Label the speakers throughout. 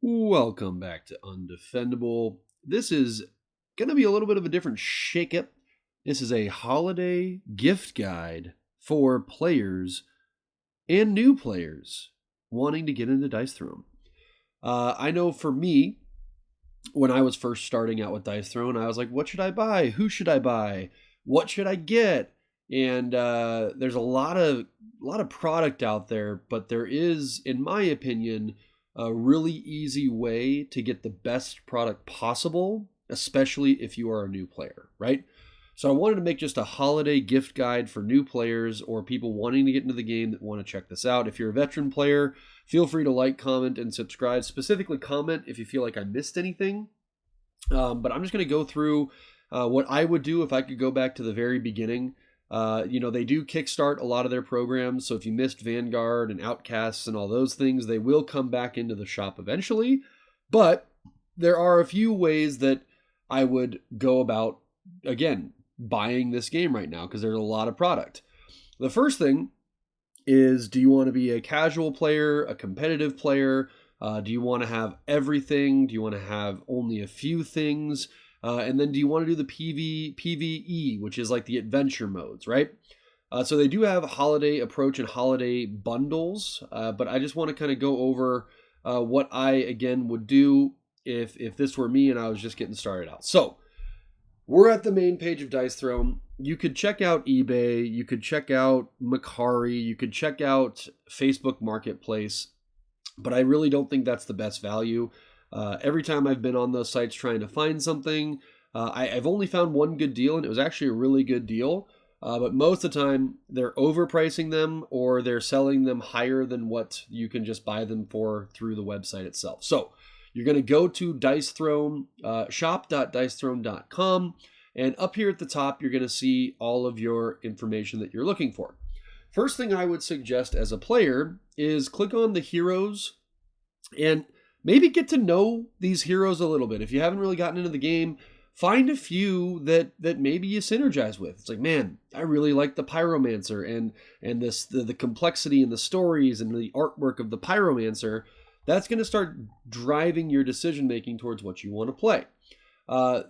Speaker 1: Welcome back to Undefendable. This is going to be a little bit of a different shake-up. This is a holiday gift guide for players and new players wanting to get into Dice Throne. I know for me, when I was first starting out with Dice Throne, I was like, what should I buy? Who should I buy? What should I get? And there's a lot of product out there, but there is, in my opinion, a really easy way to get the best product possible, especially if you are a new player, right? So I wanted to make just a holiday gift guide for new players or people wanting to get into the game that want to check this out. If you're a veteran player, feel free to like, comment, and subscribe. Specifically comment if you feel like I missed anything. But I'm just going to go through what I would do if I could go back to the very beginning. They do kickstart a lot of their programs, so if you missed Vanguard and Outcasts and all those things, they will come back into the shop eventually. But there are a few ways that I would go about, again, buying this game right now, because there's a lot of product. The first thing is, do you want to be a casual player, a competitive player? Do you want to have everything? Do you want to have only a few things? And then do you want to do the PvE, which is like the adventure modes, right? So they do have holiday approach and holiday bundles, but I just want to kind of go over what I, again, would do if this were me and I was just getting started out. So we're at the main page of Dice Throne. You could check out eBay, you could check out Macari, you could check out Facebook Marketplace, but I really don't think that's the best value. Every time I've been on those sites trying to find something, I've only found one good deal, and it was actually a really good deal. But most of the time, they're overpricing them or they're selling them higher than what you can just buy them for through the website itself. So you're going to go to Dice Throne, shop.dicethrone.com, and up here at the top, you're going to see all of your information that you're looking for. First thing I would suggest as a player is click on the heroes and maybe get to know these heroes a little bit. If you haven't really gotten into the game, find a few that maybe you synergize with. It's like, man, I really like the Pyromancer and the complexity and the stories and the artwork of the Pyromancer. That's going to start driving your decision making towards what you want to play. And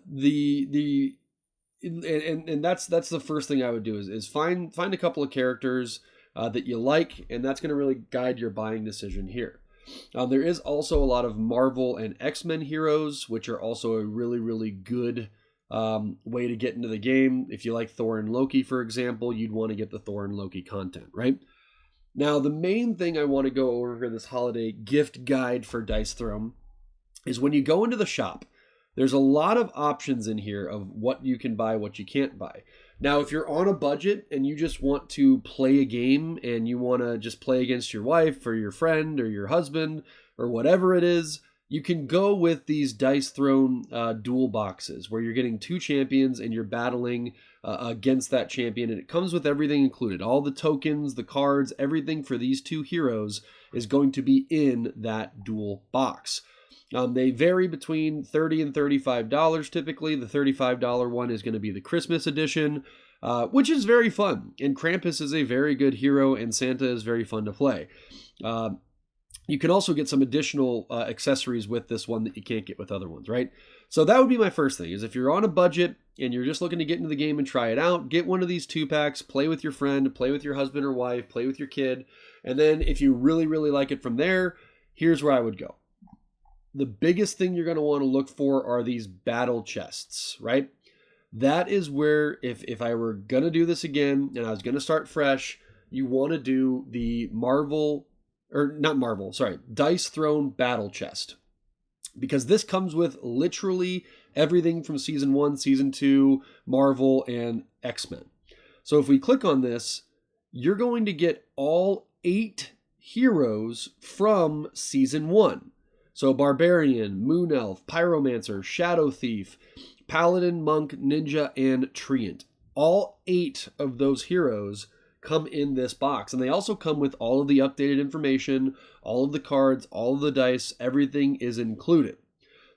Speaker 1: that's the first thing I would do is find a couple of characters that you like, and that's going to really guide your buying decision here. There is also a lot of Marvel and X-Men heroes, which are also a really, really good way to get into the game. If you like Thor and Loki, for example, you'd want to get the Thor and Loki content, right? Now, the main thing I want to go over in this holiday gift guide for Dice Throne is when you go into the shop, there's a lot of options in here of what you can buy, what you can't buy. Now, if you're on a budget and you just want to play a game and you want to just play against your wife or your friend or your husband or whatever it is, you can go with these Dice Throne dual boxes where you're getting two champions and you're battling against that champion. And it comes with everything included. All the tokens, the cards, everything for these two heroes is going to be in that dual box. They vary between $30 and $35 typically. The $35 one is going to be the Christmas edition, which is very fun. And Krampus is a very good hero, and Santa is very fun to play. You can also get some additional accessories with this one that you can't get with other ones, right? So that would be my first thing, is if you're on a budget and you're just looking to get into the game and try it out, get one of these 2-packs, play with your friend, play with your husband or wife, play with your kid. And then if you really, really like it from there, here's where I would go. The biggest thing you're going to want to look for are these battle chests, right? That is where, if I were going to do this again and I was going to start fresh, you want to do the Dice Throne battle chest. Because this comes with literally everything from Season 1, Season 2, Marvel, and X-Men. So if we click on this, you're going to get all 8 heroes from Season 1. So Barbarian, Moon Elf, Pyromancer, Shadow Thief, Paladin, Monk, Ninja, and Treant. All 8 of those heroes come in this box. And they also come with all of the updated information, all of the cards, all of the dice, everything is included.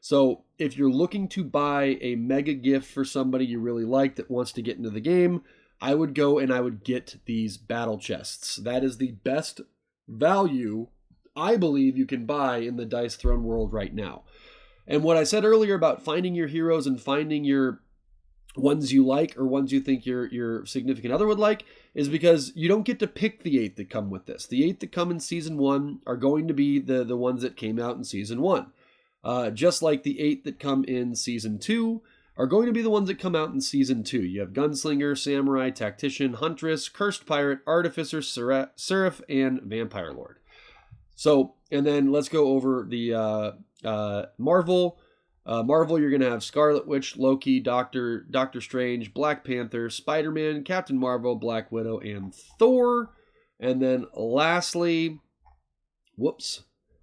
Speaker 1: So if you're looking to buy a mega gift for somebody you really like that wants to get into the game, I would go and I would get these battle chests. That is the best value I believe you can buy in the Dice Throne world right now. And what I said earlier about finding your heroes and finding your ones you like or ones you think your significant other would like is because you don't get to pick the 8 that come with this. The 8 that come in Season 1 are going to be the ones that came out in Season 1. Just like the 8 that come in Season 2 are going to be the ones that come out in Season 2. You have Gunslinger, Samurai, Tactician, Huntress, Cursed Pirate, Artificer, Seraph, and Vampire Lord. So, and then let's go over the Marvel. Marvel, you're going to have Scarlet Witch, Loki, Doctor Strange, Black Panther, Spider-Man, Captain Marvel, Black Widow, and Thor. And then lastly,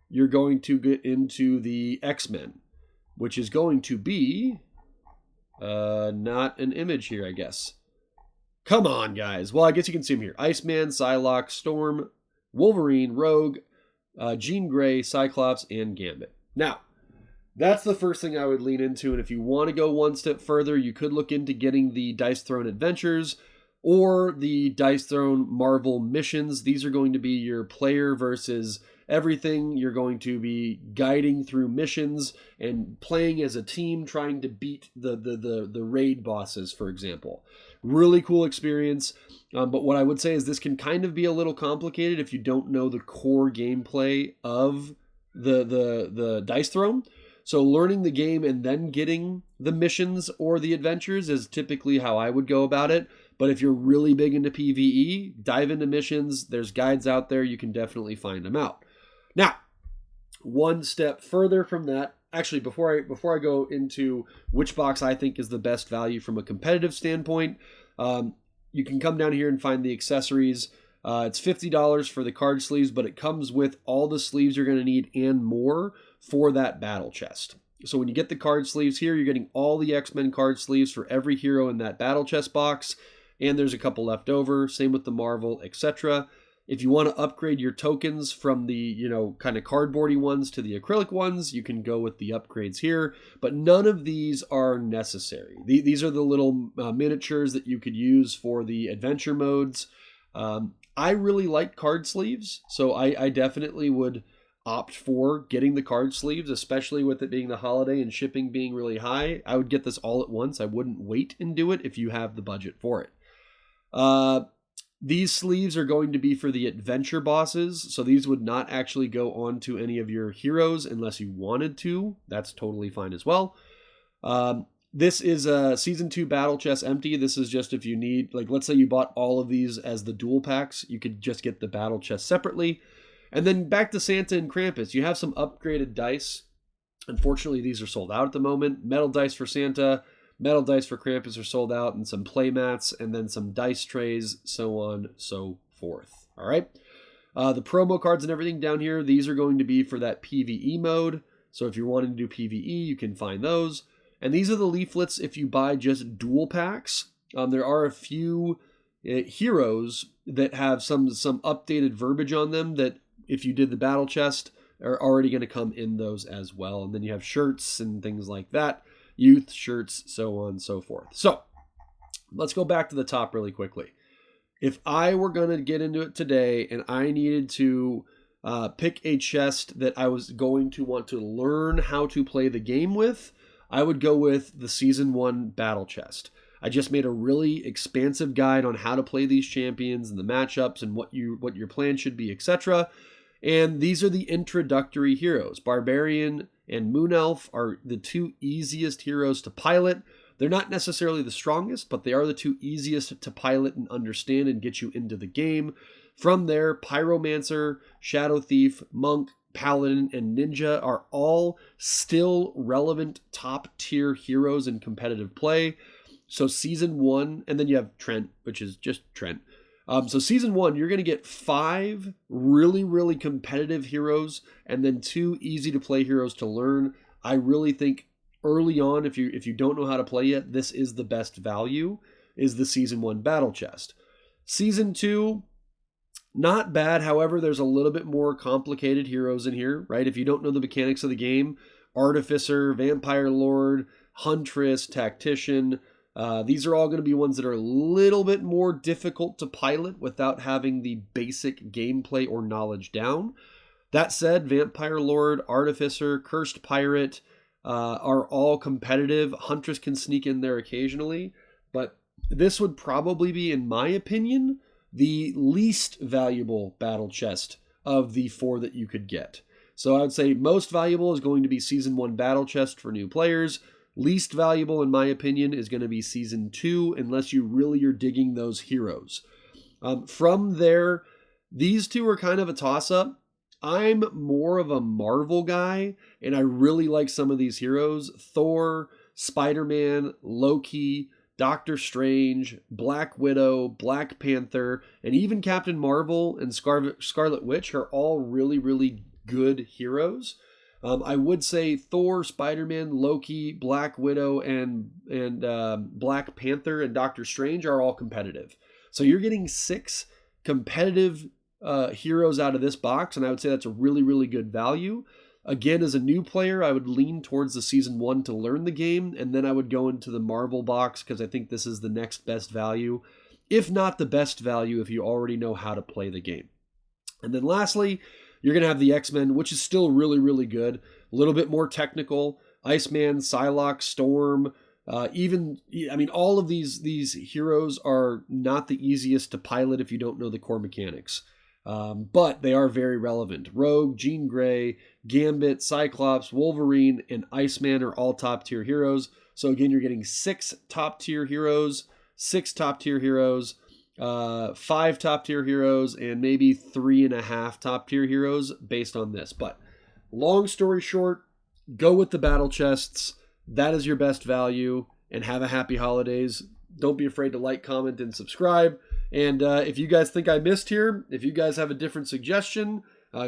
Speaker 1: you're going to get into the X-Men, which is going to be not an image here, I guess. Come on, guys. Well, I guess you can see them here. Iceman, Psylocke, Storm, Wolverine, Rogue, Jean Grey, Cyclops, and Gambit. Now, that's the first thing I would lean into, and if you want to go one step further, you could look into getting the Dice Throne Adventures or the Dice Throne Marvel Missions. These are going to be your player versus everything. You're going to be guiding through missions and playing as a team, trying to beat the raid bosses, for example. Really cool experience. But what I would say is this can kind of be a little complicated if you don't know the core gameplay of the Dice Throne. So learning the game and then getting the missions or the adventures is typically how I would go about it. But if you're really big into PvE, dive into missions. There's guides out there. You can definitely find them out. Now, one step further from that, actually, before I go into which box I think is the best value from a competitive standpoint, you can come down here and find the accessories. It's $50 for the card sleeves, but it comes with all the sleeves you're going to need and more for that battle chest. So when you get the card sleeves here, you're getting all the X-Men card sleeves for every hero in that battle chest box, and there's a couple left over. Same with the Marvel, etc. If you want to upgrade your tokens from the, kind of cardboardy ones to the acrylic ones, you can go with the upgrades here, but none of these are necessary. These are the little miniatures that you could use for the adventure modes. I really like card sleeves, so I definitely would opt for getting the card sleeves, especially with it being the holiday and shipping being really high. I would get this all at once. I wouldn't wait and do it if you have the budget for it. These sleeves are going to be for the adventure bosses, so these would not actually go on to any of your heroes unless you wanted to. That's totally fine as well. This is a Season 2 battle chest empty. This is just if you need, let's say you bought all of these as the dual packs, you could just get the battle chest separately. And then back to Santa and Krampus, you have some upgraded dice. Unfortunately, these are sold out at the moment. Metal dice for Santa, metal dice for Krampus are sold out, and some play mats, and then some dice trays, so on, so forth. All right. The promo cards and everything down here, these are going to be for that PvE mode. So if you're wanting to do PvE, you can find those. And these are the leaflets if you buy just dual packs. There are a few heroes that have some updated verbiage on them that if you did the battle chest are already going to come in those as well. And then you have shirts and things like that, youth shirts, so on and so forth. So let's go back to the top really quickly. If I were going to get into it today and I needed to pick a chest that I was going to want to learn how to play the game with, I would go with the Season 1 battle chest. I just made a really expansive guide on how to play these champions and the matchups and what your plan should be, etc. And these are the introductory heroes. Barbarian and Moon Elf are the two easiest heroes to pilot. They're not necessarily the strongest, but they are the two easiest to pilot and understand and get you into the game. From there, Pyromancer, Shadow Thief, Monk, Paladin, and Ninja are all still relevant top-tier heroes in competitive play. So Season 1, and then you have Trent, which is just Trent. So Season 1, you're going to get 5 really, really competitive heroes and then 2 easy-to-play heroes to learn. I really think early on, if you don't know how to play yet, this is the best value, is the Season 1 battle chest. Season 2, not bad. However, there's a little bit more complicated heroes in here, right? If you don't know the mechanics of the game, Artificer, Vampire Lord, Huntress, Tactician, these are all going to be ones that are a little bit more difficult to pilot without having the basic gameplay or knowledge down. That said, Vampire Lord, Artificer, Cursed Pirate are all competitive. Huntress can sneak in there occasionally, but this would probably be, in my opinion, the least valuable battle chest of the 4 that you could get. So I would say most valuable is going to be Season 1 battle chest for new players. Least valuable, in my opinion, is going to be Season 2, unless you really are digging those heroes. From there, these two are kind of a toss-up. I'm more of a Marvel guy, and I really like some of these heroes. Thor, Spider-Man, Loki, Doctor Strange, Black Widow, Black Panther, and even Captain Marvel and Scarlet Witch are all really, really good heroes. I would say Thor, Spider-Man, Loki, Black Widow, and Black Panther and Doctor Strange are all competitive. So you're getting 6 competitive heroes out of this box, and I would say that's a really, really good value. Again, as a new player, I would lean towards the Season 1 to learn the game, and then I would go into the Marvel box because I think this is the next best value, if not the best value if you already know how to play the game. And then lastly, you're going to have the X-Men, which is still really, really good. A little bit more technical. Iceman, Psylocke, Storm, all of these heroes are not the easiest to pilot if you don't know the core mechanics. But they are very relevant. Rogue, Jean Grey, Gambit, Cyclops, Wolverine, and Iceman are all top-tier heroes. So again, you're getting 6 top-tier heroes, 6 top-tier heroes, 5 top-tier heroes, and maybe 3.5 top-tier heroes based on this. But long story short, go with the battle chests. That is your best value, and have a happy holidays. Don't be afraid to like, comment, and subscribe. And if you guys think I missed here, if you guys have a different suggestion,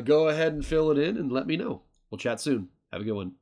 Speaker 1: go ahead and fill it in and let me know. We'll chat soon. Have a good one.